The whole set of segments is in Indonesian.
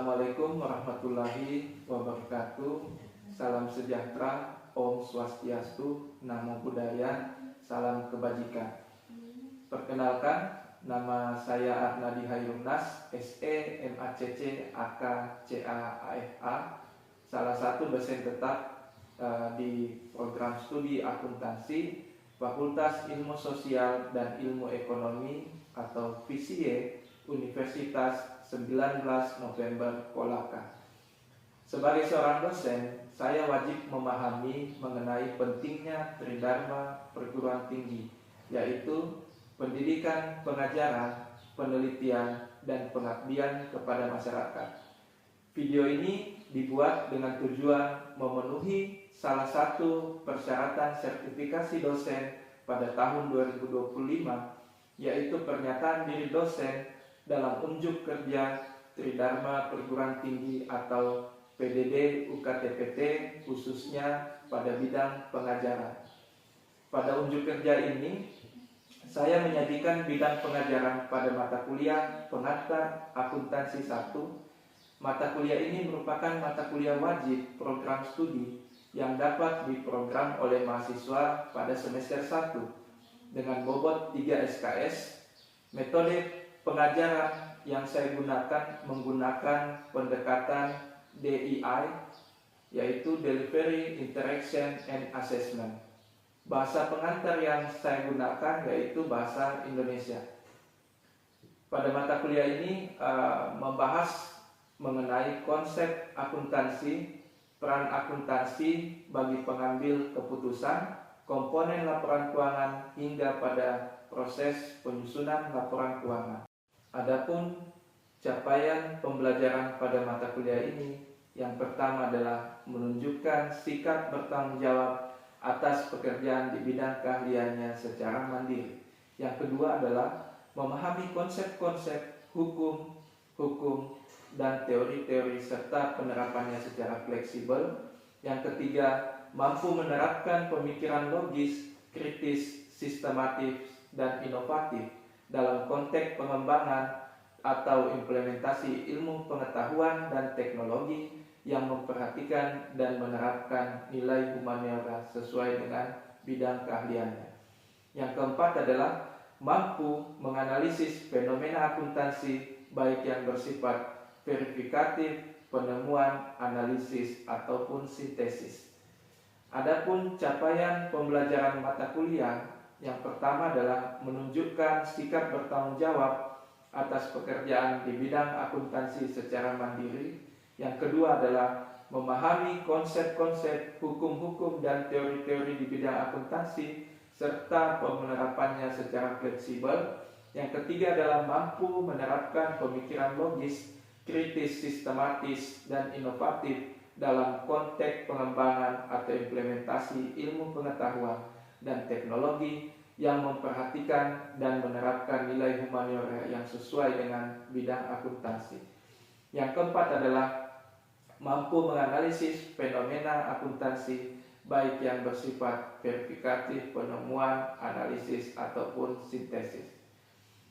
Assalamualaikum warahmatullahi wabarakatuh. Salam sejahtera, Om Swastiastu, Namo Buddhaya, salam kebajikan. Perkenalkan, nama saya Arnadi Hairunnas, SE, MACC, AK, CA, AFA, salah satu dosen tetap di program studi akuntansi Fakultas Ilmu Sosial dan Ilmu Ekonomi atau FISIE Universitas 19 November Kolaka. Sebagai seorang dosen, saya wajib memahami mengenai pentingnya Tridharma perguruan tinggi, yaitu pendidikan, pengajaran, penelitian, dan pengabdian kepada masyarakat. Video ini dibuat dengan tujuan memenuhi salah satu persyaratan sertifikasi dosen pada tahun 2025, yaitu pernyataan diri dosen dalam unjuk kerja Tridharma Perguruan Tinggi atau PDD UKTPT khususnya pada bidang pengajaran. Pada unjuk kerja ini, saya menyajikan bidang pengajaran pada mata kuliah pengantar akuntansi 1. Mata kuliah ini merupakan mata kuliah wajib program studi yang dapat diprogram oleh mahasiswa pada semester 1 dengan bobot 3 SKS. Metode pengajaran yang saya gunakan menggunakan pendekatan DII, yaitu Delivery, Interaction, and Assessment. Bahasa pengantar yang saya gunakan yaitu bahasa Indonesia. Pada mata kuliah ini membahas mengenai konsep akuntansi, peran akuntansi bagi pengambil keputusan, komponen laporan keuangan hingga pada proses penyusunan laporan keuangan. Adapun capaian pembelajaran pada mata kuliah ini, yang pertama adalah menunjukkan sikap bertanggung jawab atas pekerjaan di bidang keahliannya secara mandiri. Yang kedua adalah memahami konsep-konsep hukum, dan teori-teori serta penerapannya secara fleksibel. Yang ketiga, mampu menerapkan pemikiran logis, kritis, sistematis, dan inovatif dalam konteks pengembangan atau implementasi ilmu pengetahuan dan teknologi yang memperhatikan dan menerapkan nilai humaniora sesuai dengan bidang keahliannya. Yang keempat adalah mampu menganalisis fenomena akuntansi baik yang bersifat verifikatif, penemuan, analisis, ataupun sintesis. Adapun capaian pembelajaran mata kuliah, yang pertama adalah menunjukkan sikap bertanggung jawab atas pekerjaan di bidang akuntansi secara mandiri. Yang kedua adalah memahami konsep-konsep hukum dan teori-teori di bidang akuntansi serta penerapannya secara fleksibel. Yang ketiga adalah mampu menerapkan pemikiran logis, kritis, sistematis, dan inovatif dalam konteks pengembangan atau implementasi ilmu pengetahuan dan teknologi yang memperhatikan dan menerapkan nilai humaniora yang sesuai dengan bidang akuntansi. Yang keempat adalah mampu menganalisis fenomena akuntansi baik yang bersifat verifikatif, penemuan, analisis, ataupun sintesis.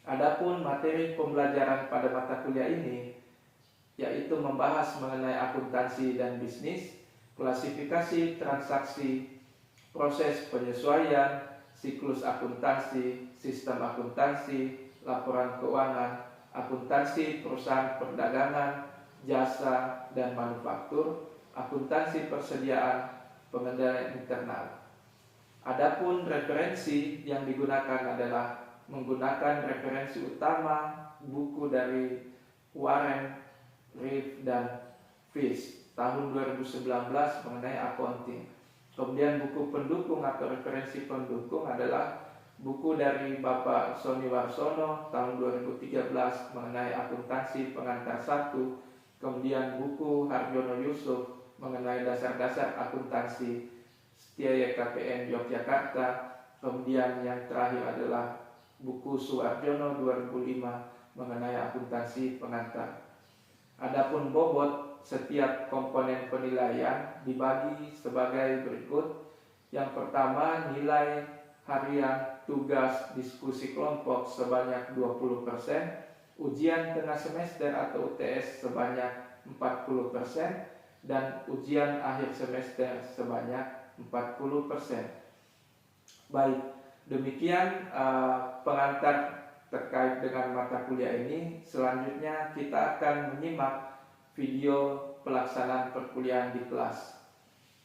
Adapun materi pembelajaran pada mata kuliah ini yaitu membahas mengenai akuntansi dan bisnis, klasifikasi transaksi, proses penyesuaian, siklus akuntansi, sistem akuntansi, laporan keuangan, akuntansi perusahaan perdagangan, jasa dan manufaktur, akuntansi persediaan, pengendalian internal. Adapun referensi yang digunakan adalah menggunakan referensi utama buku dari Warren, Reeve, dan Fish tahun 2019 mengenai accounting. Kemudian buku pendukung atau referensi pendukung adalah buku dari Bapak Sony Warsono tahun 2013 mengenai akuntansi pengantar 1. Kemudian buku Harjono Yusuf mengenai dasar-dasar akuntansi Setiaya KPN Yogyakarta. Kemudian yang terakhir adalah buku Suarjono 2005 mengenai akuntansi pengantar. Adapun bobot setiap komponen penilaian dibagi sebagai berikut. Yang pertama, nilai harian tugas diskusi kelompok sebanyak 20%, ujian tengah semester atau UTS sebanyak 40% dan ujian akhir semester sebanyak 40%. Baik, demikian pengantar terkait dengan mata kuliah ini. Selanjutnya kita akan menyimak video pelaksanaan perkuliahan di kelas.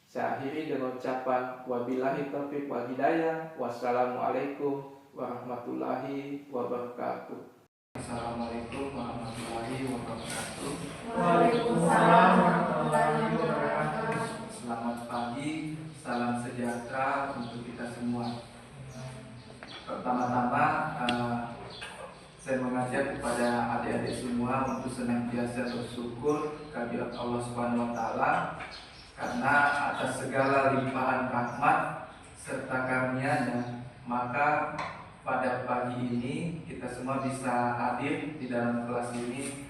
Saya akhiri dengan ucapan wabillahi taufiq wal hidayah. Wassalamualaikum warahmatullahi wabarakatuh. Assalamualaikum warahmatullahi wabarakatuh. Waalaikumsalam warahmatullahi wabarakatuh. Selamat pagi, salam sejahtera untuk kita semua. Pertama-tama saya mengajak kepada adik-adik semua untuk senantiasa bersyukur kehadirat Allah Subhanahu wa taala karena atas segala limpahan rahmat serta karunia-Nya, maka pada pagi ini kita semua bisa hadir di dalam kelas ini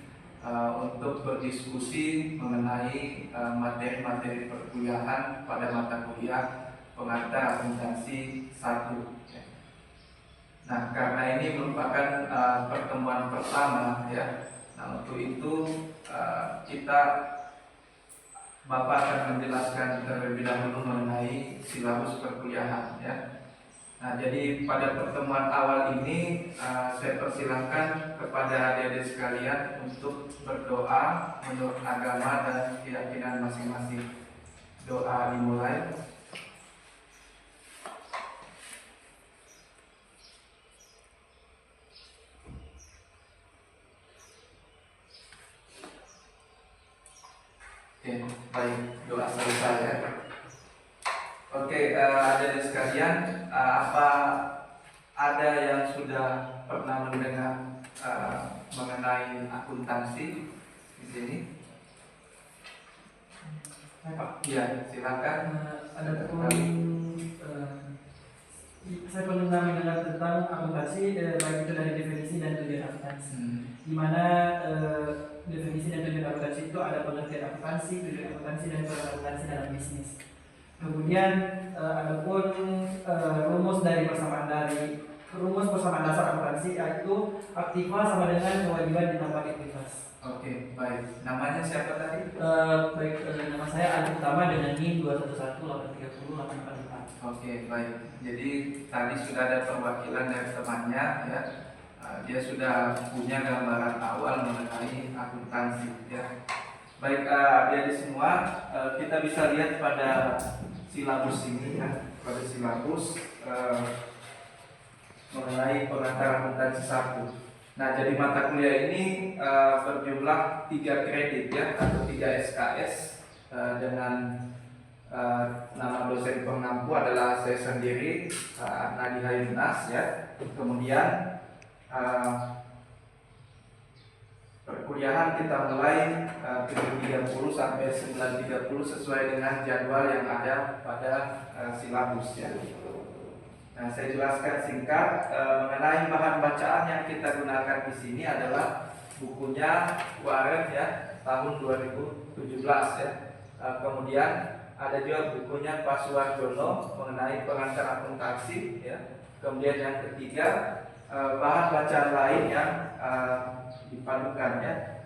untuk berdiskusi mengenai materi-materi perkuliahan pada mata kuliah pengantar akuntansi 1. Nah, karena ini merupakan pertemuan pertama ya. Nah, untuk itu Bapak akan menjelaskan terlebih dahulu mengenai silabus perkuliahan ya. Nah, jadi pada pertemuan awal ini saya persilahkan kepada adik-adik sekalian untuk berdoa menurut agama dan keyakinan masing-masing. Doa dimulai. Oke, baik, doa selesai ya. Oke, adik-adik sekalian, apa ada yang sudah pernah mendengar mengenai akuntansi di sini? Ya, silakan. Ada saya pernah mendengar tentang akuntansi, baik itu dari definisi dan tujuan akuntansi. Di mana definisi dan tujuan akuntansi itu ada pengertian akuntansi, tujuan akuntansi, dan peran akuntansi dalam bisnis. Kemudian ada pun rumus persamaan dasar akuntansi, yaitu aktiva sama dengan kewajiban ditambah ekuitas. Oke, baik. Namanya siapa tadi? Nama saya Ali Utama dengan NIM 211830844. Oke, baik. Jadi tadi sudah ada perwakilan dari temannya ya. Dia sudah punya gambaran awal mengenai akuntansi ya. Baik, adik-adik semua, kita bisa lihat pada silabus ini ya, pada silabus mengenai pengantar akuntansi 1. Nah, jadi mata kuliah ini berjumlah 3 kredit ya, atau 3 SKS dengan nama dosen pengampu adalah saya sendiri, Nadi Hayunas ya. Kemudian perkuliahan kita mulai 7.30 sampai 9.30 sesuai dengan jadwal yang ada pada silabus ya. Nah, saya jelaskan singkat mengenai bahan bacaan yang kita gunakan di sini adalah bukunya Warren ya, tahun 2017 ya. Kemudian ada juga bukunya Pak Suwarjono mengenai pengantar akuntansi ya. Kemudian yang ketiga bahan bacaan lain yang dipadukan ya.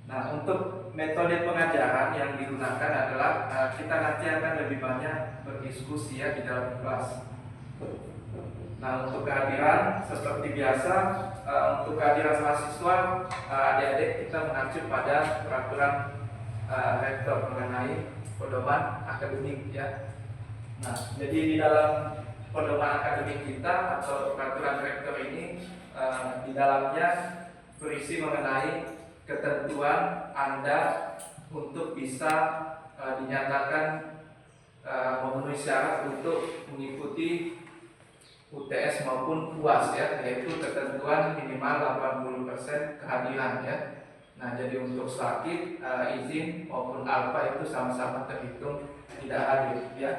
Nah, untuk metode pengajaran yang digunakan adalah kita nanti akan lebih banyak berdiskusi ya di dalam kelas. Nah, untuk kehadiran seperti biasa, untuk kehadiran mahasiswa, adik-adik kita mengacu pada peraturan rektor mengenai pedoman akademik ya. Nah, jadi di dalam pedoman akademik kita atau peraturan rektor ini di dalamnya berisi mengenai ketentuan Anda untuk bisa dinyatakan memenuhi syarat untuk mengikuti UTS maupun UAS ya, yaitu ketentuan minimal 80% kehadiran ya. Nah, jadi untuk sakit, izin maupun alfa itu sama-sama terhitung tidak hadir ya.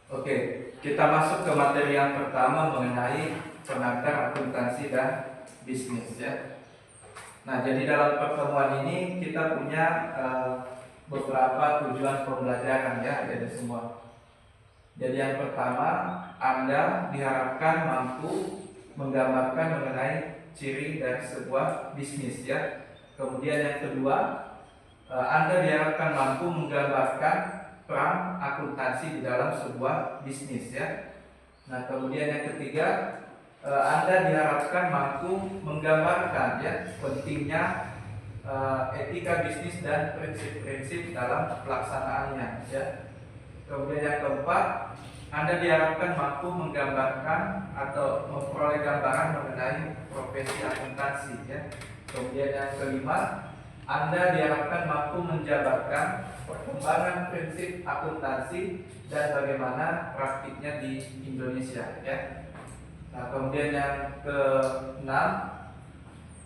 Oke, kita masuk ke materi yang pertama mengenai pengantar akuntansi dan bisnis ya. Nah, jadi dalam pertemuan ini kita punya beberapa tujuan pembelajaran ya, ada semua. Jadi yang pertama, Anda diharapkan mampu menggambarkan mengenai ciri dari sebuah bisnis ya. Kemudian yang kedua, Anda diharapkan mampu menggambarkan peran akuntansi di dalam sebuah bisnis ya. Nah, kemudian yang ketiga, Anda diharapkan mampu menggambarkan ya pentingnya etika bisnis dan prinsip-prinsip dalam pelaksanaannya ya. Kemudian yang keempat, Anda diharapkan mampu menggambarkan atau memperoleh gambaran mengenai profesi akuntansi ya. Kemudian yang kelima, Anda diharapkan mampu menjabarkan perkembangan prinsip akuntansi dan bagaimana praktiknya di Indonesia ya. Nah, kemudian yang keenam,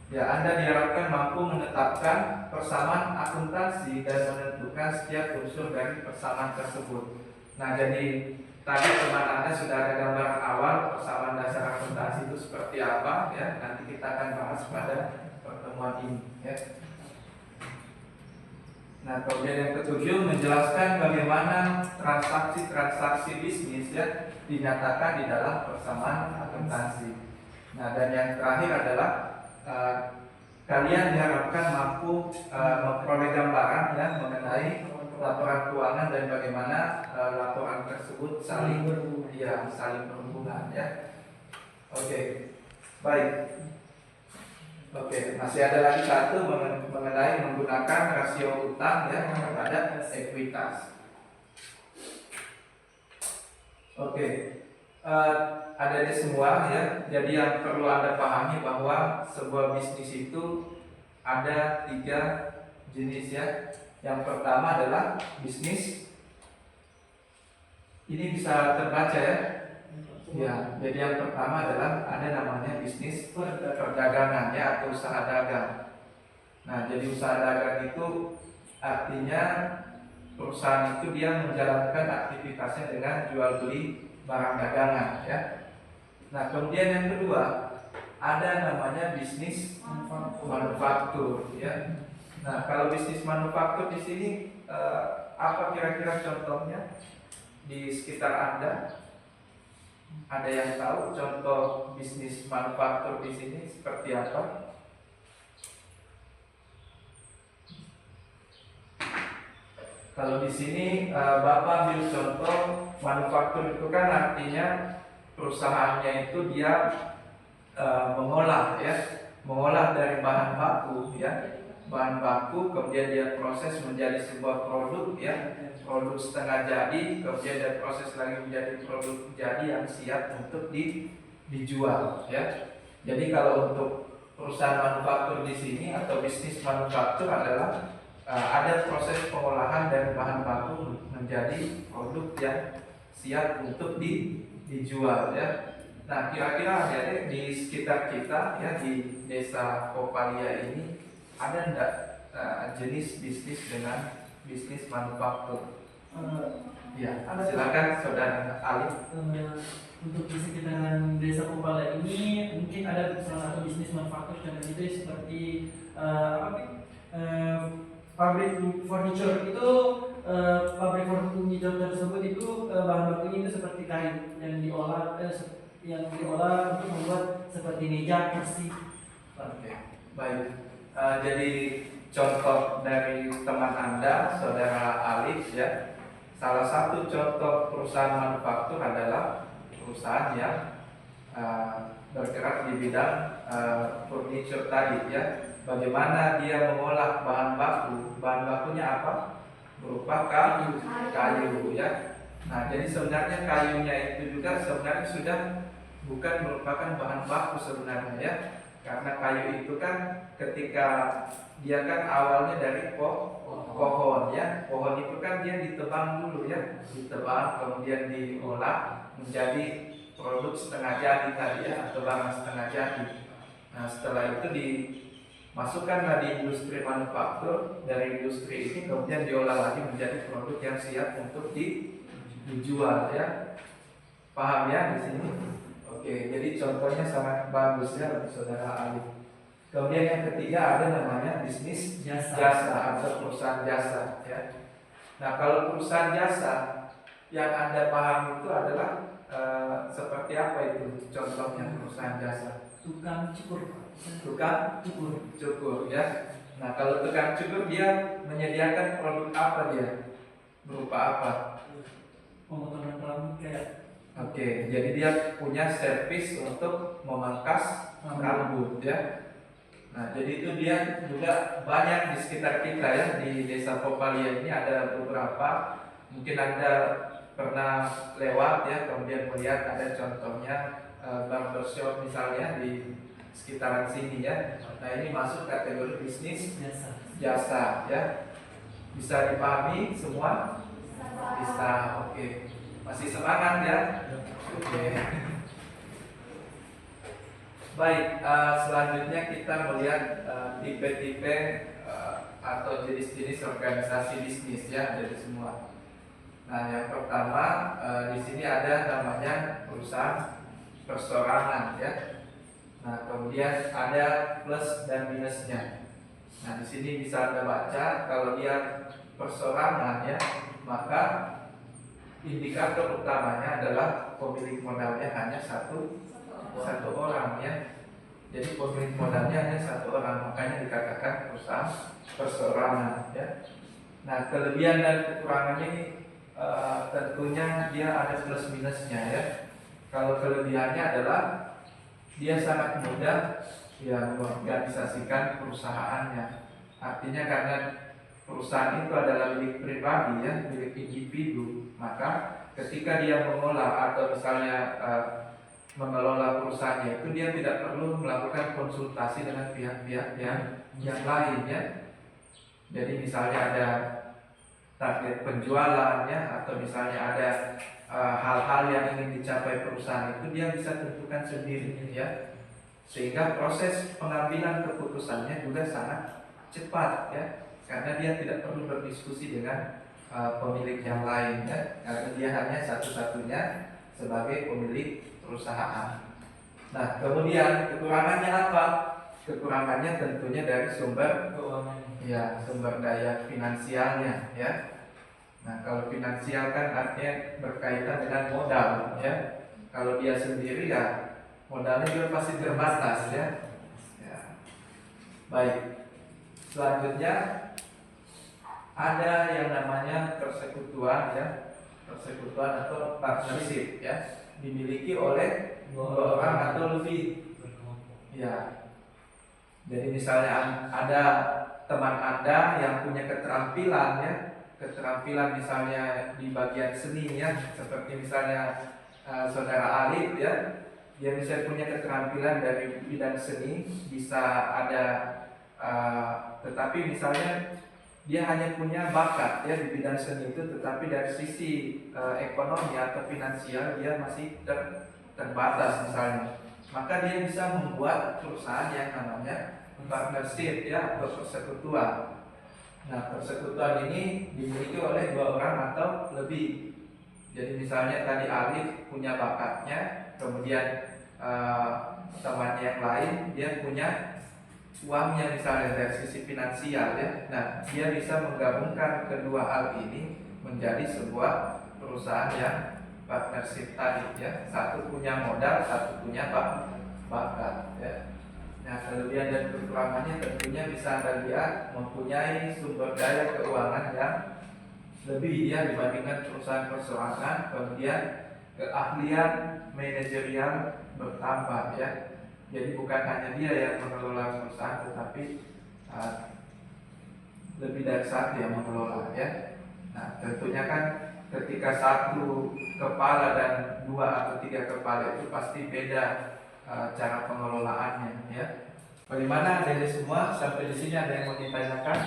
ya, Anda diharapkan mampu menetapkan persamaan akuntansi dan menentukan setiap unsur dari persamaan tersebut. Nah, jadi tadi teman Anda sudah ada gambaran awal persamaan dasar akuntansi itu seperti apa ya. Nanti kita akan bahas pada pertemuan ini ya. Nah, kemudian yang ketujuh, menjelaskan bagaimana transaksi-transaksi bisnis ya dinyatakan di dalam persamaan akuntansi. Nah, dan yang terakhir adalah kalian diharapkan mampu memperoleh gambaran ya mengenai laporan keuangan dan bagaimana laporan tersebut saling berhubungan ya. Oke, baik. Oke, masih ada lagi satu mengenai menggunakan rasio utang ya terhadap ekuitas. Oke, ada di semua ya. Jadi yang perlu Anda pahami bahwa sebuah bisnis itu ada 3 jenis ya. Yang pertama adalah bisnis. Ini bisa terbaca ya. Ya, jadi yang pertama adalah ada namanya bisnis perdagangan ya atau usaha dagang. Nah, jadi usaha dagang itu artinya perusahaan itu dia menjalankan aktivitasnya dengan jual beli barang dagangan ya. Nah, kemudian yang kedua ada namanya bisnis manufaktur ya. Nah, kalau bisnis manufaktur di sini apa kira-kira contohnya di sekitar Anda? Ada yang tahu contoh bisnis manufaktur di sini seperti apa? Kalau di sini Bapak ambil contoh manufaktur itu kan artinya perusahaannya itu dia mengolah dari bahan baku ya. Bahan baku kemudian dia proses menjadi sebuah produk ya. Produk setengah jadi, kemudian dia proses lagi menjadi produk jadi yang siap untuk dijual ya. Jadi kalau untuk perusahaan manufaktur di sini atau bisnis manufaktur adalah ada proses pengolahan dari bahan baku menjadi produk yang siap untuk dijual ya. Nah, kira-kira adik-adik di sekitar kita ya di desa Kopalia ini ada enggak jenis bisnis dengan bisnis manufaktur? Ya, silakan Saudara Alif. Untuk di sekitaran desa Kopala ini mungkin ada salah satu bisnis manufaktur dan itu seperti pabrik furniture itu pabrik furniture tersebut itu bahan bakunya itu seperti kayu yang diolah untuk membuat seperti meja, kursi. Oke, baik. Jadi contoh dari teman Anda, Saudara Alif ya. Salah satu contoh perusahaan manufaktur adalah perusahaan yang bergerak di bidang furniture tadi ya. Bagaimana dia mengolah bahan baku? Bahan bakunya apa? Berupa kayu ya. Nah, jadi sebenarnya kayunya itu juga sebenarnya sudah bukan merupakan bahan baku sebenarnya ya. Karena kayu itu kan ketika dia kan awalnya dari pohon ya. Pohon itu kan dia ditebang dulu ya. Ditebang kemudian diolah menjadi produk setengah jadi tadi ya atau barang setengah jadi. Nah, setelah itu dimasukkanlah di industri manufaktur. Dari industri ini kemudian diolah lagi menjadi produk yang siap untuk dijual ya. Paham ya di sini? Oke, jadi contohnya sangat bagus ya untuk Saudara Alif. Kemudian yang ketiga ada namanya bisnis jasa atau perusahaan jasa ya. Nah, kalau perusahaan jasa yang Anda paham itu adalah seperti apa itu contohnya perusahaan jasa? Tukang cukur. Tukang cukur ya. Nah, kalau tukang cukur dia menyediakan produk apa dia? Berupa apa? Pemotongan rambut kayak Oke, jadi dia punya servis untuk memangkas rambut ya. Nah, jadi itu dia juga banyak di sekitar kita ya, di Desa Popalia ini ada beberapa. Mungkin Anda pernah lewat ya, kemudian melihat ada contohnya barbershop misalnya di sekitaran sini ya. Nah, ini masuk kategori bisnis biasa. jasa ya. Bisa dipahami semua? Bisa, oke. Masih semangat ya? Oke. Baik, selanjutnya kita melihat tipe-tipe atau jenis-jenis organisasi bisnis ya dari semua. Nah, yang pertama di sini ada namanya perusahaan perseorangan ya. Nah, kemudian ada plus dan minusnya. Nah, di sini bisa Anda baca kalau dia perseorangan ya, maka indikator utamanya adalah pemilik modalnya hanya satu orang ya. Jadi pemilik modalnya hanya satu orang, makanya dikatakan perusahaan perseorangan ya. Nah, kelebihan dan kekurangannya ini tentunya dia ada plus minusnya ya. Kalau kelebihannya adalah dia sangat mudah ya mengorganisasikan perusahaannya. Artinya karena perusahaan itu adalah milik pribadi ya, milik individu, maka ketika dia mengolah atau misalnya mengelola perusahaannya itu dia tidak perlu melakukan konsultasi dengan pihak-pihak yang lain ya. Jadi misalnya ada target penjualan ya, atau misalnya ada hal-hal yang ingin dicapai perusahaan itu dia bisa tentukan sendiri ya, sehingga proses pengambilan keputusannya juga sangat cepat ya, karena dia tidak perlu berdiskusi dengan pemilik yang lain ya, karena dia hanya satu-satunya sebagai pemilik perusahaan. Nah, kemudian kekurangannya apa? Kekurangannya tentunya dari sumber keuangan. ya, sumber daya finansialnya ya. Nah, kalau finansial kan artinya berkaitan dengan modal ya. Kalau dia sendiri ya modalnya juga pasti terbatas ya. Baik. Selanjutnya ada yang namanya persekutuan ya. Persekutuan atau partnership ya, dimiliki oleh dua orang atau lebih. Ya. Jadi misalnya ada teman Anda yang punya keterampilan ya, keterampilan misalnya di bagian seni ya, seperti misalnya saudara Alif ya, dia bisa punya keterampilan dari bidang seni, bisa ada tetapi misalnya dia hanya punya bakat ya di bidang seni itu, tetapi dari sisi ekonomi atau finansial dia masih terbatas misalnya, maka dia bisa membuat perusahaan yang namanya partnership ya, atau persekutuan. Nah, persekutuan ini dimiliki oleh dua orang atau lebih. Jadi misalnya tadi Alif punya bakatnya, kemudian teman yang lain dia punya uangnya misalnya dari sisi finansial ya. Nah, dia bisa menggabungkan kedua hal ini menjadi sebuah perusahaan yang partnership tadi ya. Satu punya modal, satu punya bakat ya. Nah, kelebihan dan kekurangannya tentunya bisa Anda lihat mempunyai sumber daya keuangan yang lebih ya dibandingkan perusahaan perseorangan, kemudian keahlian manajerial bertambah ya. Jadi bukan hanya dia yang mengelola perusahaan, tetapi lebih dari satu yang mengelola ya. Nah, tentunya kan ketika satu kepala dan dua atau tiga kepala itu pasti beda cara pengelolaannya ya. Bagaimana dari semua sampai di sini, ada yang mau ditanyakan?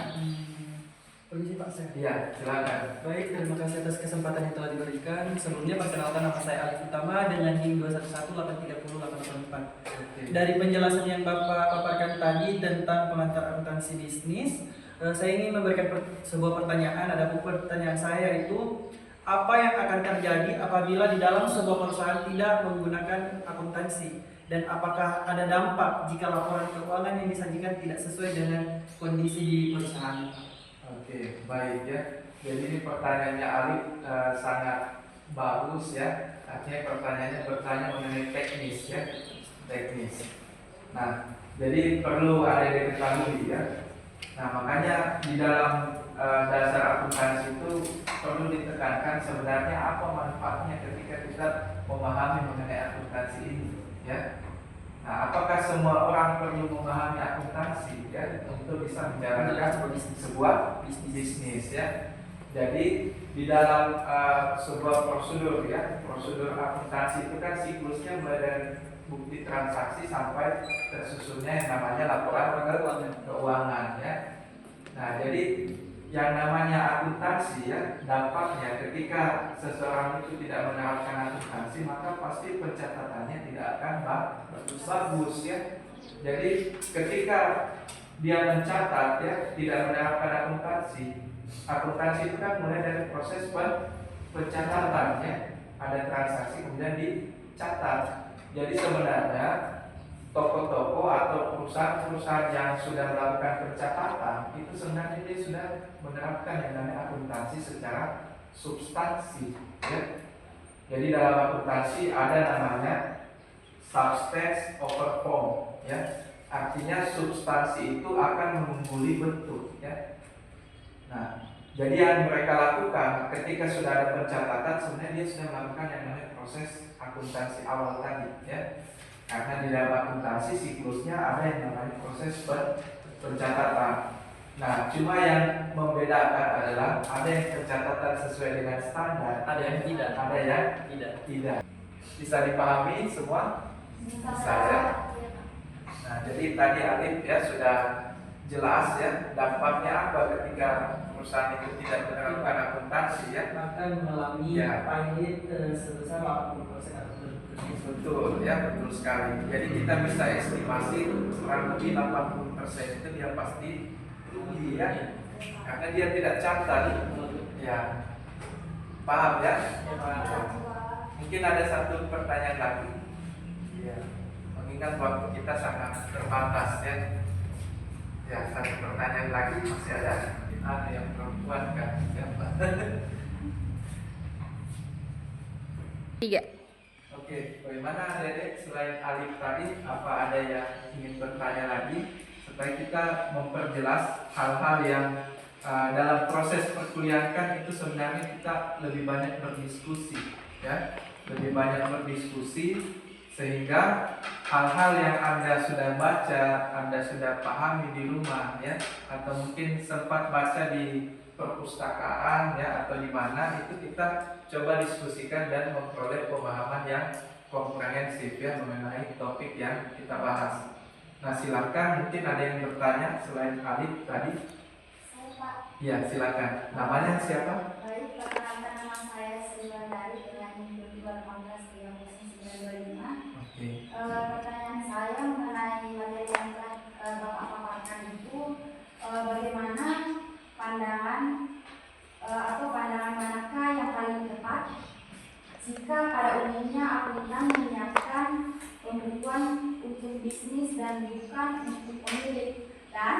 Permisi Pak Syekh. Iya, silakan. Baik, terima kasih atas kesempatan yang telah diberikan. Sebelumnya perkenalkan, nama saya Alif Utama dengan NIM 211830834. Dari penjelasan yang Bapak paparkan tadi tentang pengantar akuntansi bisnis, saya ingin memberikan sebuah pertanyaan. Ada pertanyaan saya itu, apa yang akan terjadi apabila di dalam sebuah perusahaan tidak menggunakan akuntansi? Dan apakah ada dampak jika laporan keuangan yang disajikan tidak sesuai dengan kondisi di perusahaan? Oke, baik ya. Jadi ini pertanyaannya Alif sangat bagus ya. Artinya pertanyaannya bertanya mengenai teknis ya, teknis. Nah, Jadi perlu ada yang diketahui ya. Nah makanya di dalam dasar akuntansi itu perlu ditekankan sebenarnya apa manfaatnya ketika kita memahami mengenai akuntansi ini ya. Nah apakah semua orang perlu memahami akuntansi ya untuk bisa menjalankan sebuah bisnis ya. Jadi di dalam sebuah prosedur ya, prosedur akuntansi itu kan siklusnya mulai dari bukti transaksi sampai tersusunnya yang namanya laporan keuangan ya. Nah jadi yang namanya akuntansi ya, dampaknya ketika seseorang itu tidak menerapkan akuntansi maka pasti pencatatannya tidak akan bagus ya. Jadi ketika dia mencatat ya, tidak menerapkan akuntansi, akuntansi itu kan mulai dari proses pencatatan ya, ada transaksi kemudian dicatat. Jadi sebenarnya toko-toko atau perusahaan-perusahaan yang sudah melakukan pencatatan itu sebenarnya dia sudah menerapkan yang namanya akuntansi secara substansi ya. Jadi dalam akuntansi ada namanya substance over form ya. Artinya substansi itu akan mengungguli bentuk ya. Nah, jadi yang mereka lakukan ketika sudah ada pencatatan sebenarnya dia sudah melakukan yang namanya proses akuntansi awal tadi ya. Karena di dalam akuntansi siklusnya ada yang namanya proses pencatatan. Nah, cuma yang membedakan adalah ada yang pencatatan sesuai dengan standar, Ada yang tidak. ada yang tidak. Bisa dipahami semua? Bisa ya. Nah, jadi tadi Alif ya sudah jelas ya dampaknya apa ketika perusahaan itu tidak menerapkan akuntansi ya. Akan mengalami Ya. pahit sebesar 80% atau 70%. Betul ya, betul sekali. Jadi kita bisa estimasi kurang lebih 80% itu dia pasti rugi ya, karena dia tidak catat ya. Paham ya? Mungkin ada satu pertanyaan lagi ya, mengingat waktu kita sangat terbatas ya. Ya, satu pertanyaan lagi masih ada yang perempuan kan? Siapa? 3. Oke, bagaimana Dedek selain Alif tadi, apa ada yang ingin bertanya lagi supaya kita memperjelas hal-hal yang dalam proses perkuliahan kan itu sebenarnya kita lebih banyak berdiskusi ya, lebih banyak berdiskusi sehingga hal-hal yang Anda sudah baca, Anda sudah pahami di rumah ya, atau mungkin sempat baca di perpustakaan ya atau di mana itu kita coba diskusikan dan memperoleh pemahaman yang komprehensif ya mengenai topik yang kita bahas. Nah silakan mungkin ada yang bertanya selain Alif tadi. Saya Pak. Ya silakan. Namanya siapa? Baik, perkenalkan nama saya Sri Wandari dengan NIM 218309925. Oke. Pertanyaan saya mengenai materi yang telah Bapak paparkan itu, bagaimana pandangan atau pandangan manakah yang paling tepat jika pada umumnya akuntan menyiapkan pembukuan untuk bisnis dan bukan untuk pemilik, dan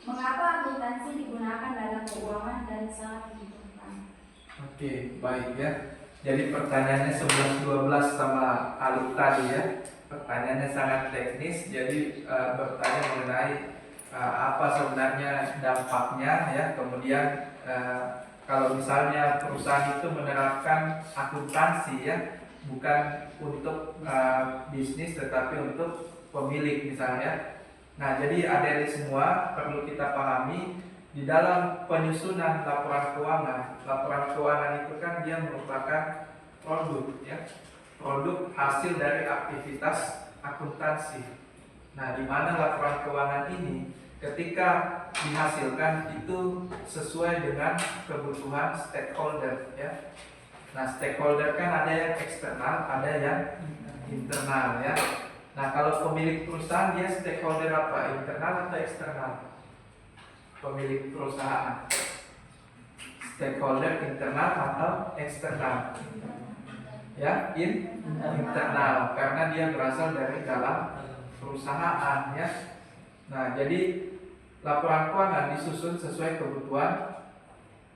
mengapa akuntansi digunakan dalam keuangan dan sangat dibutuhkan? Oke, baik ya. Jadi pertanyaannya 11-12 sama Alif tadi ya. Pertanyaannya sangat teknis, jadi bertanya mengenai apa sebenarnya dampaknya ya. Kemudian kalau misalnya perusahaan itu menerapkan akuntansi ya, bukan untuk bisnis tetapi untuk pemilik misalnya. Nah, jadi adik-adik semua perlu kita pahami di dalam penyusunan laporan keuangan itu kan dia merupakan produk ya, produk hasil dari aktivitas akuntansi. Nah, di mana laporan keuangan ini ketika dihasilkan itu sesuai dengan kebutuhan stakeholder ya. Nah, stakeholder kan ada yang eksternal, ada yang internal ya. Nah, kalau pemilik perusahaan dia stakeholder apa? Internal atau eksternal? Pemilik perusahaan stakeholder internal atau eksternal? Ya, internal karena dia berasal dari dalam perusahaan ya. Nah, jadi laporan keuangan disusun sesuai kebutuhan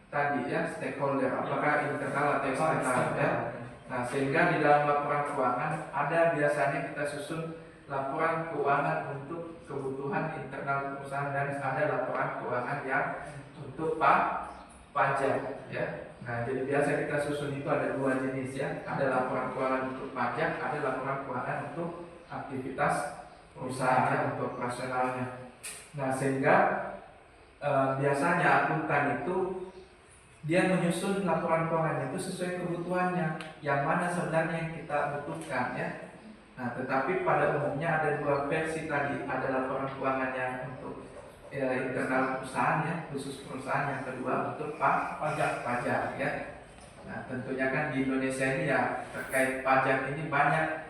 tadi ya, stakeholder apakah internal atau eksternal ya. Nah, sehingga di dalam laporan keuangan ada biasanya kita susun laporan keuangan untuk kebutuhan internal perusahaan dan ada laporan keuangan yang untuk pajak ya. Nah, jadi biasa kita susun itu ada dua jenis ya. Ada laporan keuangan untuk pajak, ada laporan keuangan untuk aktivitas perusahaan ya, untuk operasionalnya. Nah, sehingga biasanya akuntan itu dia menyusun laporan keuangan itu sesuai kebutuhannya, yang mana sebenarnya yang kita butuhkan ya. Nah, tetapi pada umumnya ada dua versi tadi, ada laporan keuangan yang untuk internal perusahaan ya, khusus perusahaan, yang kedua untuk pajak ya. Nah, tentunya kan di Indonesia ini ya terkait pajak ini banyak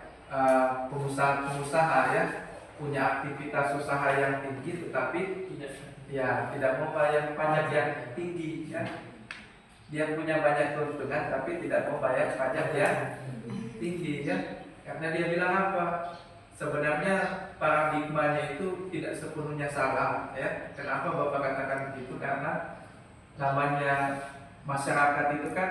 pengusaha-pengusaha ya punya aktivitas usaha yang tinggi tetapi tidak mau bayar pajak yang tinggi ya. Dia punya banyak keuntungan tapi tidak mau bayar pajak yang tinggi ya. Karena dia bilang apa? Sebenarnya paradigmanya itu tidak sepenuhnya salah ya. Kenapa Bapak katakan begitu? Karena namanya masyarakat itu kan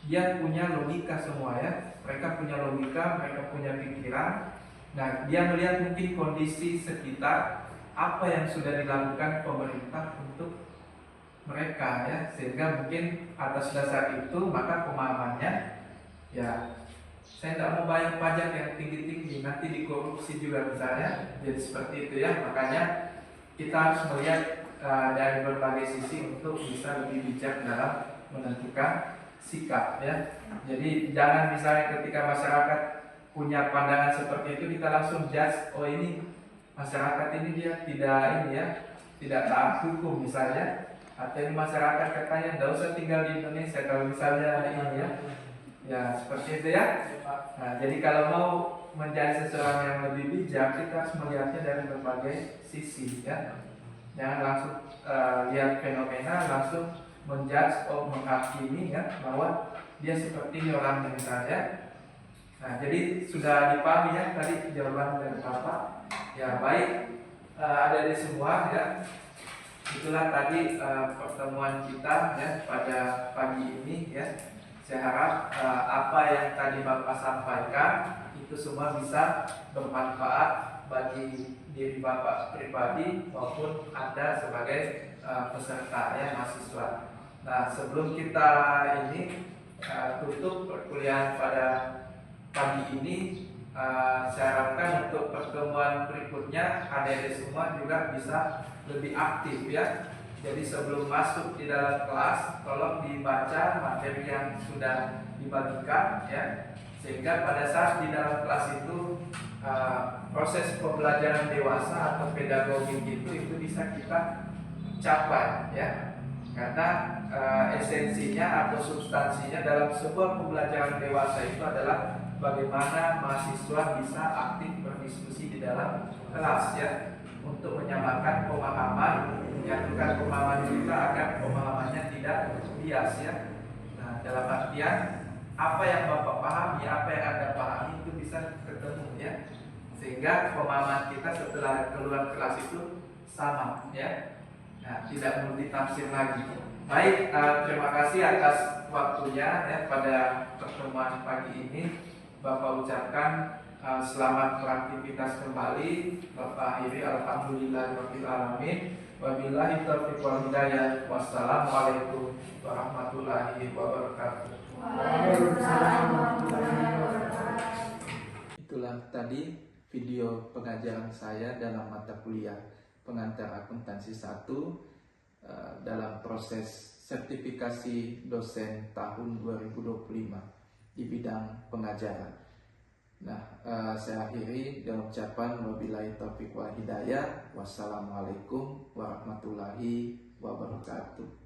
dia punya logika semua ya. Mereka punya logika, mereka punya pikiran. Nah, dia melihat mungkin kondisi sekitar, apa yang sudah dilakukan pemerintah untuk mereka ya, sehingga mungkin atas dasar itu maka pemahamannya ya, saya tidak mau bayar pajak yang tinggi-tinggi, nanti dikorupsi juga misalnya. Jadi seperti itu ya. Makanya kita harus melihat dari berbagai sisi untuk bisa lebih bijak dalam menentukan sikap ya. Jadi jangan misalnya ketika masyarakat punya pandangan seperti itu kita langsung judge, oh ini masyarakat ini dia tidak taat hukum misalnya, atau ini masyarakat katanya tidak usah tinggal di Indonesia kalau misalnya ini ya seperti itu ya. Nah, jadi kalau mau menjadi seseorang yang lebih bijak, kita harus melihatnya dari berbagai sisi ya. Jangan langsung lihat fenomena langsung menjudge atau menghakimi ya bahwa dia seperti ini orangnya misalnya. Nah, jadi sudah dipahami ya tadi jawaban dari Bapak. Ya baik, ada di semua ya. Itulah tadi pertemuan kita ya pada pagi ini ya. Saya harap apa yang tadi Bapak sampaikan itu semua bisa bermanfaat bagi diri Bapak pribadi maupun Anda sebagai peserta ya, mahasiswa. Nah, sebelum kita ini tutup perkuliahan pada pagi ini, saya harapkan untuk pertemuan berikutnya adik-adik semua juga bisa lebih aktif ya. Jadi sebelum masuk di dalam kelas, tolong dibaca materi yang sudah dibagikan ya, sehingga pada saat di dalam kelas itu proses pembelajaran dewasa atau pedagogi itu bisa kita capai ya. Karena esensinya atau substansinya dalam sebuah pembelajaran dewasa itu adalah bagaimana mahasiswa bisa aktif berdiskusi di dalam kelas ya, untuk menyamakan pemahaman, menyatukan pemahaman kita agar pemahamannya tidak bias ya. Nah, dalam artian apa yang Bapak pahami, apa yang Anda pahami itu bisa ketemu ya, sehingga pemahaman kita setelah keluar kelas itu sama ya. Nah, tidak multitafsir lagi. Baik, terima kasih atas waktunya ya pada pertemuan pagi ini. Bapak ucapkan selamat beraktivitas kembali. Bapak akhiri alhamdulillahirabbil alamin. Wabillahi taufiq wal hidayah. Wassalamualaikum warahmatullahi wabarakatuh. Waalaikumsalam warahmatullahi wabarakatuh. Itulah tadi video pengajaran saya dalam mata kuliah pengantar akuntansi 1 dalam proses sertifikasi dosen tahun 2025 di bidang pengajaran. Nah, saya akhiri dengan ucapan wabillahi taufiq wal hidayah. Wassalamualaikum warahmatullahi wabarakatuh.